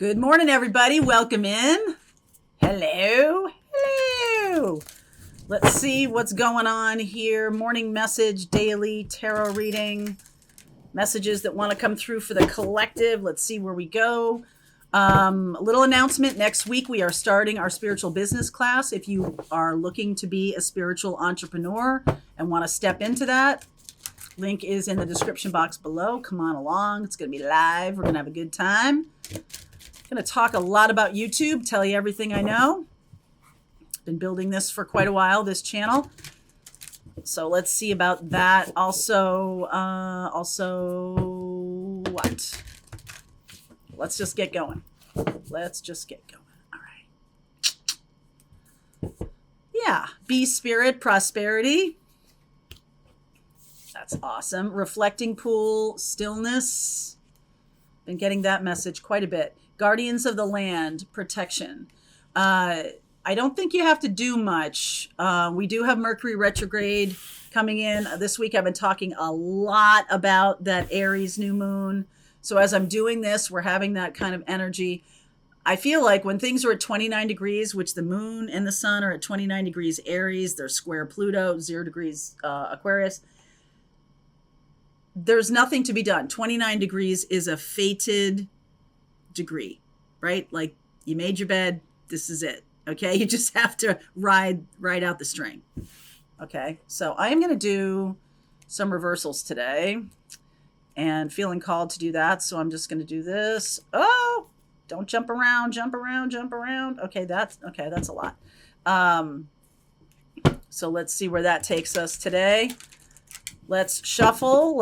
Good morning, everybody. Welcome in. Hello. Hello. Let's see what's going on here. Morning message, daily tarot reading, messages that want to come through for the collective. Let's see where we go. A little announcement. Next week, we are starting our spiritual business class. If you are looking to be a spiritual entrepreneur and want to step into that, link is in the description box below. Come on along. It's going to be live. We're going to have a good time. Going to talk a lot about YouTube, tell you everything I know. Been building this for quite a while, this channel. So let's see about that. Also what? Let's just get going. All right. Yeah, bee spirit, prosperity. That's awesome. Reflecting pool, stillness. Been getting that message quite a bit. Guardians of the land, protection. I don't think you have to do much. We do have Mercury retrograde coming in. This week I've been talking a lot about that Aries new moon. So as I'm doing this, we're having that kind of energy. I feel like when things are at 29 degrees, which the moon and the sun are at 29 degrees Aries, they're square Pluto, 0 degrees Aquarius. There's nothing to be done. 29 degrees is a fated degree, right? Like you made your bed, this is it. Okay, you just have to ride out the string. Okay, so I am going to do some reversals today and feeling called to do that. So I'm just going to do this. Oh, don't jump around. Okay, that's a lot. So let's see where that takes us today. Let's shuffle.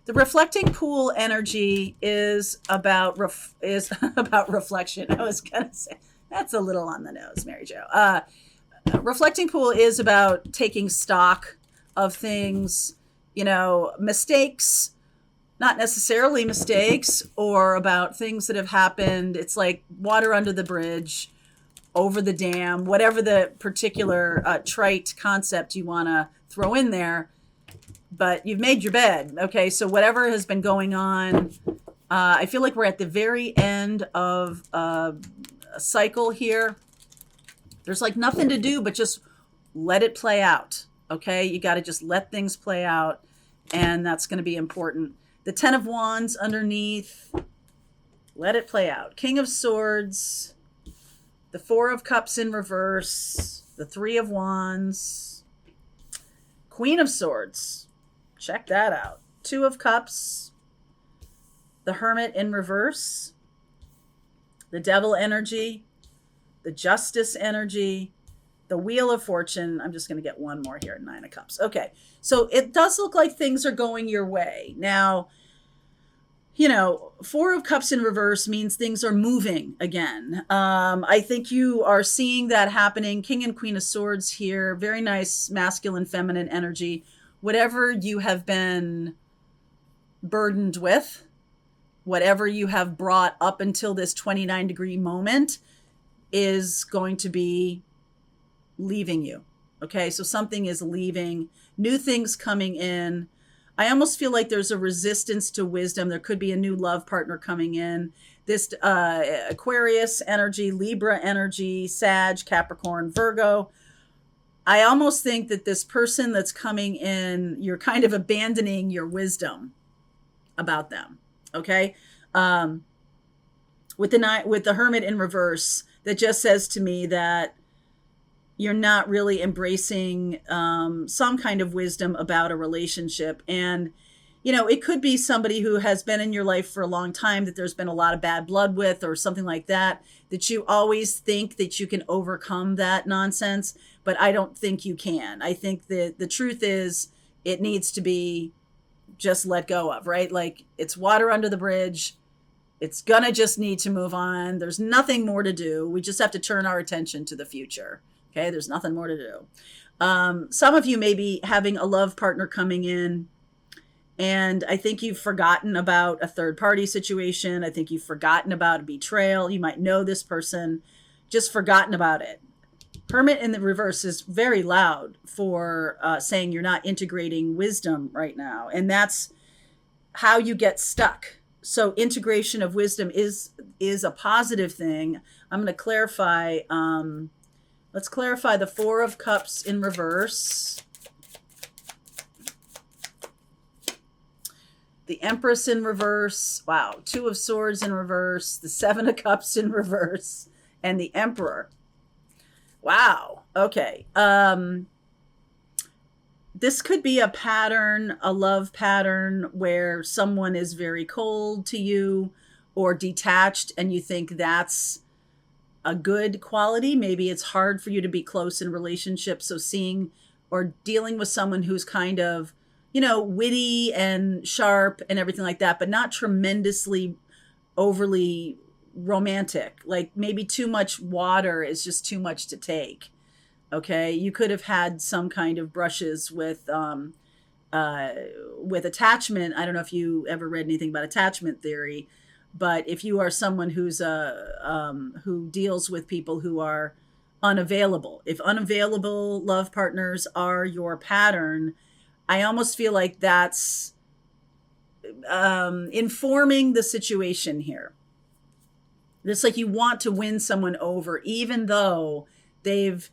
The reflecting pool energy is about reflection. I was going to say that's a little on the nose, Mary Jo. Reflecting pool is about taking stock of things, mistakes, not necessarily mistakes, or about things that have happened. It's like water under the bridge, over the dam, whatever the particular trite concept you want to throw in there. But you've made your bed. Okay, so whatever has been going on, I feel like we're at the very end of a cycle here. There's like nothing to do but just let it play out. Okay, you got to just let things play out, and that's going to be important. The 10 of Wands underneath, let it play out. King of Swords, the 4 of Cups in reverse, the 3 of Wands, Queen of Swords. Check that out. 2 of Cups, the Hermit in reverse, the Devil energy, the Justice energy, the Wheel of Fortune. I'm just going to get one more here, 9 of Cups. Okay, so it does look like things are going your way. Now, 4 of Cups in reverse means things are moving again. I think you are seeing that happening. King and Queen of Swords here. Very nice masculine, feminine energy. Whatever you have been burdened with, whatever you have brought up until this 29 degree moment is going to be leaving you. Okay, so something is leaving, new things coming in. I almost feel like there's a resistance to wisdom. There could be a new love partner coming in. This Aquarius energy, Libra energy, Sag, Capricorn, Virgo. I almost think that this person that's coming in, you're kind of abandoning your wisdom about them. Okay. With the Hermit in reverse, that just says to me that you're not really embracing some kind of wisdom about a relationship. And, it could be somebody who has been in your life for a long time that there's been a lot of bad blood with or something like that, that you always think that you can overcome that nonsense. But I don't think you can. I think that the truth is it needs to be just let go of, right? Like it's water under the bridge. It's going to just need to move on. There's nothing more to do. We just have to turn our attention to the future. Okay, there's nothing more to do. Some of you may be having a love partner coming in, and I think you've forgotten about a third party situation. I think you've forgotten about a betrayal. You might know this person, just forgotten about it. Hermit in the reverse is very loud for saying you're not integrating wisdom right now. And that's how you get stuck. so integration of wisdom is a positive thing. I'm going to clarify. Let's clarify the Four of Cups in reverse, the Empress in reverse. Wow, Two of Swords in reverse, the Seven of Cups in reverse, and the Emperor. Wow. Okay. This could be a pattern, a love pattern where someone is very cold to you or detached, and you think that's a good quality. Maybe it's hard for you to be close in relationships. So seeing or dealing with someone who's kind of, witty and sharp and everything like that, but not tremendously overly romantic. Like maybe too much water is just too much to take. Okay, you could have had some kind of brushes with attachment. I don't know if you ever read anything about attachment theory, but if you are someone who's who deals with people who are unavailable, if unavailable love partners are your pattern, I almost feel like that's informing the situation here. It's like you want to win someone over, even though they've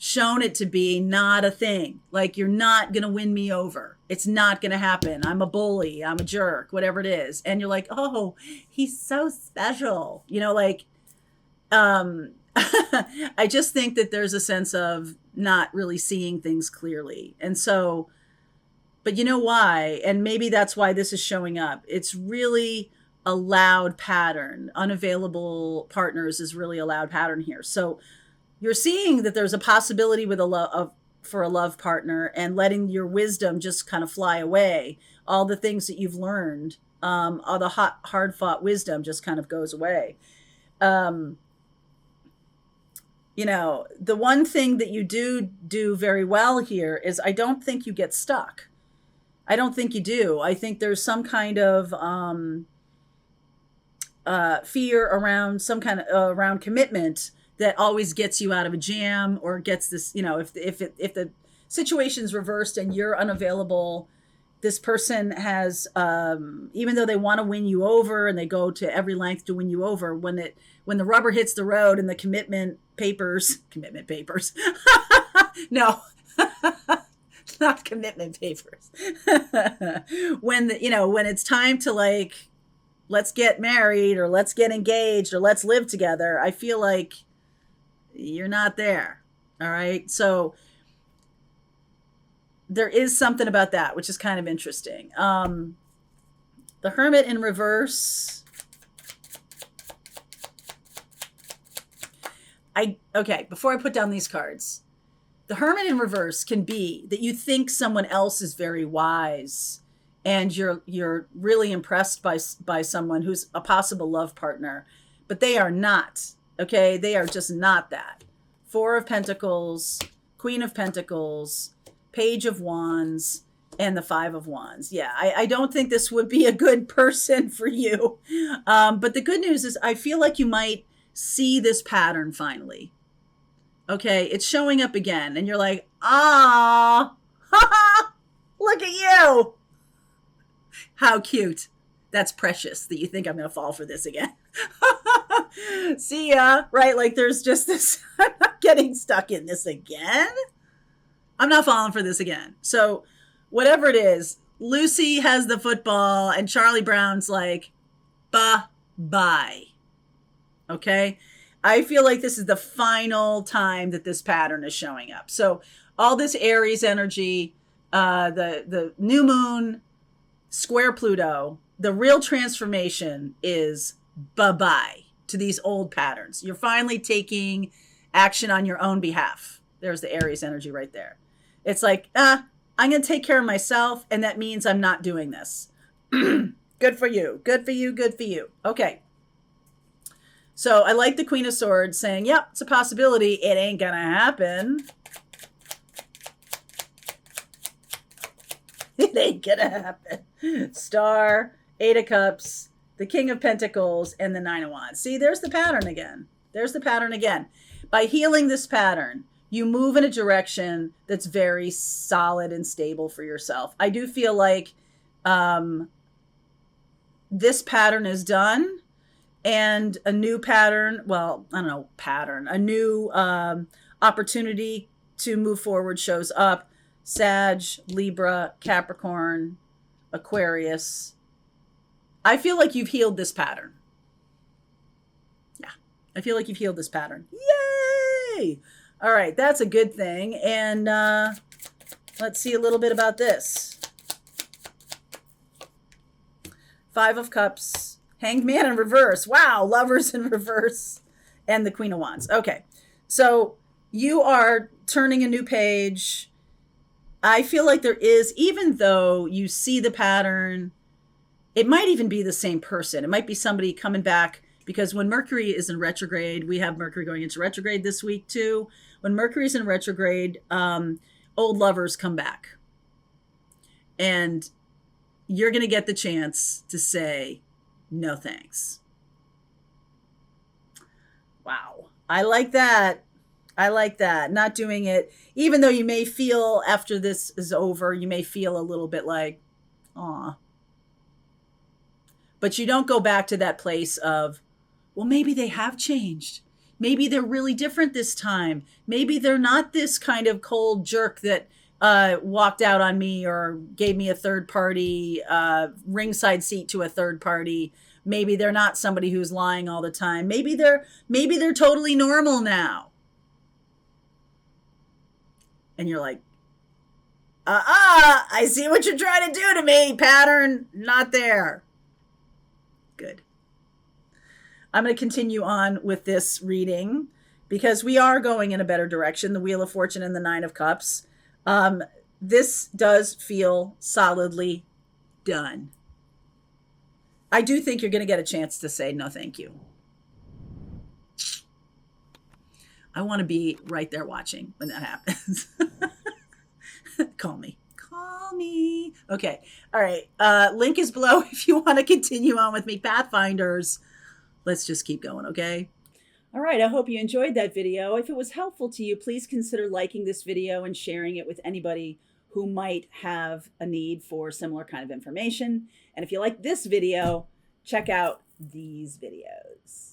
shown it to be not a thing. Like, you're not going to win me over. It's not going to happen. I'm a bully. I'm a jerk, whatever it is. And you're like, oh, he's so special. I just think that there's a sense of not really seeing things clearly. And so, but you know why? And maybe that's why this is showing up. It's really a loud pattern. Unavailable partners is really a loud pattern here. So you're seeing that there's a possibility with for a love partner, and letting your wisdom just kind of fly away. All the things that you've learned, all the hard fought wisdom just kind of goes away. The one thing that you do very well here is I don't think you get stuck. I don't think you do. I think there's some kind of fear around around commitment that always gets you out of a jam, or gets this, if the situation's reversed and you're unavailable, this person has, even though they want to win you over and they go to every length to win you over, when the rubber hits the road and the commitment papers, no, not commitment papers. when it's time to, like, let's get married or let's get engaged or let's live together, I feel like you're not there. All right. So there is something about that, which is kind of interesting. The Hermit in reverse. Before I put down these cards, the Hermit in reverse can be that you think someone else is very wise, and you're really impressed by someone who's a possible love partner, but they are not. Okay, they are just not that. Four of Pentacles, Queen of Pentacles, Page of Wands, and the Five of Wands. Yeah, I don't think this would be a good person for you. But the good news is I feel like you might see this pattern finally. Okay, it's showing up again, and you're like, look at you. How cute. That's precious that you think I'm going to fall for this again. See ya, right? Like, there's just this, I'm not getting stuck in this again. I'm not falling for this again. So whatever it is, Lucy has the football and Charlie Brown's like, bye. Okay. I feel like this is the final time that this pattern is showing up. So all this Aries energy, the new moon, square Pluto, the real transformation is bye-bye to these old patterns. You're finally taking action on your own behalf. There's the Aries energy right there. It's like, I'm going to take care of myself, and that means I'm not doing this. Good for you. Good for you. Good for you. Okay. So I like the Queen of Swords saying, yep, it's a possibility. It ain't going to happen. It ain't going to happen. Star, Eight of Cups, the King of Pentacles, and the Nine of Wands. See, there's the pattern again. There's the pattern again. By healing this pattern, you move in a direction that's very solid and stable for yourself. I do feel like this pattern is done and a new pattern, well, I don't know, pattern, a new opportunity to move forward shows up. Sag, Libra, Capricorn, Aquarius. I feel like you've healed this pattern. Yeah, I feel like you've healed this pattern. Yay! All right, that's a good thing. And let's see a little bit about this. Five of Cups, Hanged Man in reverse. Wow, Lovers in reverse, and the Queen of Wands. Okay, so you are turning a new page. I feel like there is, even though you see the pattern, it might even be the same person. It might be somebody coming back, because when Mercury is in retrograde, we have Mercury going into retrograde this week too. When Mercury is in retrograde, old lovers come back. And you're going to get the chance to say, no thanks. Wow. I like that. I like that. Not doing it, even though you may feel after this is over, you may feel a little bit like, aw. But you don't go back to that place of, well, maybe they have changed. Maybe they're really different this time. Maybe they're not this kind of cold jerk that walked out on me or gave me a third party ringside seat to a third party. Maybe they're not somebody who's lying all the time. Maybe they're totally normal now. And you're like, I see what you're trying to do to me, pattern. Not there. Good. I'm going to continue on with this reading because we are going in a better direction. The Wheel of Fortune and the Nine of Cups. This does feel solidly done. I do think you're going to get a chance to say no thank you. I want to be right there watching when that happens. Call me. Call me. Okay. All right. Link is below if you want to continue on with me. Pathfinders. Let's just keep going, okay? All right. I hope you enjoyed that video. If it was helpful to you, please consider liking this video and sharing it with anybody who might have a need for similar kind of information. And if you like this video, check out these videos.